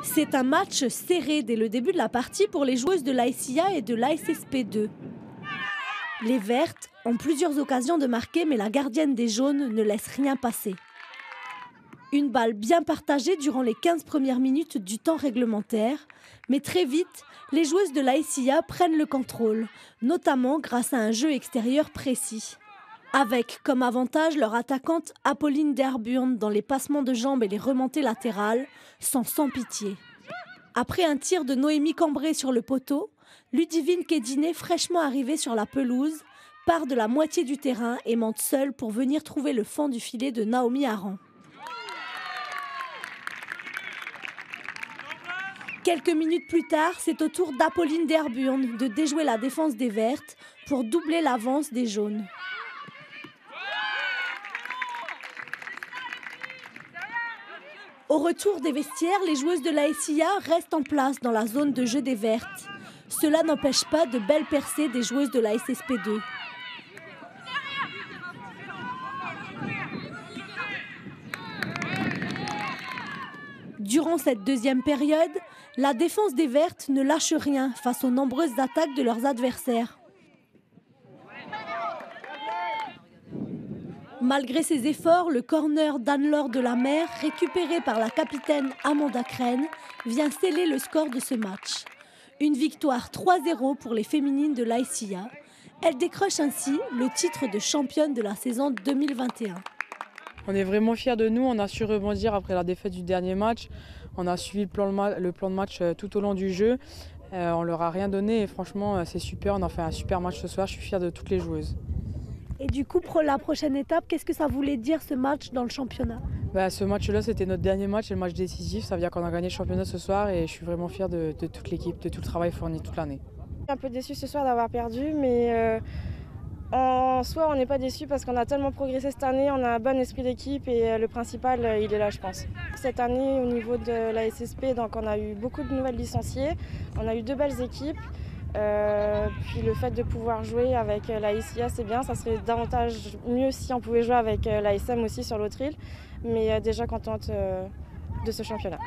C'est un match serré dès le début de la partie pour les joueuses de l'ASIA et de l'ASSP2. Les Vertes ont plusieurs occasions de marquer, mais la gardienne des Jaunes ne laisse rien passer. Une balle bien partagée durant les 15 premières minutes du temps réglementaire, mais très vite, les joueuses de l'ASIA prennent le contrôle, notamment grâce à un jeu extérieur précis. Avec comme avantage leur attaquante Apolline Derburn dans les passements de jambes et les remontées latérales, sans pitié. Après un tir de Noémie Cambré sur le poteau, Ludivine Kédiné, fraîchement arrivée sur la pelouse, part de la moitié du terrain et monte seule pour venir trouver le fond du filet de Naomi Aran. Quelques minutes plus tard, c'est au tour d'Apolline Derburn de déjouer la défense des Vertes pour doubler l'avance des Jaunes. Au retour des vestiaires, les joueuses de l'ASIA restent en place dans la zone de jeu des Vertes. Cela n'empêche pas de belles percées des joueuses de la SSP2. Durant cette deuxième période, la défense des Vertes ne lâche rien face aux nombreuses attaques de leurs adversaires. Malgré ses efforts, le corner d'Anne-Laure Delamer, récupéré par la capitaine Amanda Crène, vient sceller le score de ce match. Une victoire 3-0 pour les féminines de l'ASIA. Elle décroche ainsi le titre de championne de la saison 2021. On est vraiment fiers de nous, on a su rebondir après la défaite du dernier match. On a suivi le plan de match tout au long du jeu. On leur a rien donné et franchement c'est super, on a fait un super match ce soir, je suis fière de toutes les joueuses. Et du coup, pour la prochaine étape, qu'est-ce que ça voulait dire ce match dans le championnat ? Ce match-là, c'était notre dernier match et le match décisif. Ça veut dire qu'on a gagné le championnat ce soir et je suis vraiment fière de toute l'équipe, de tout le travail fourni toute l'année. Un peu déçue ce soir d'avoir perdu, mais en soi, on n'est pas déçus parce qu'on a tellement progressé cette année. On a un bon esprit d'équipe et le principal, il est là, je pense. Cette année, au niveau de la SSP, donc, on a eu beaucoup de nouvelles licenciées. On a eu 2 belles équipes. Puis le fait de pouvoir jouer avec la ICA, c'est bien, ça serait davantage mieux si on pouvait jouer avec la SM aussi sur l'autre île, mais déjà contente de ce championnat.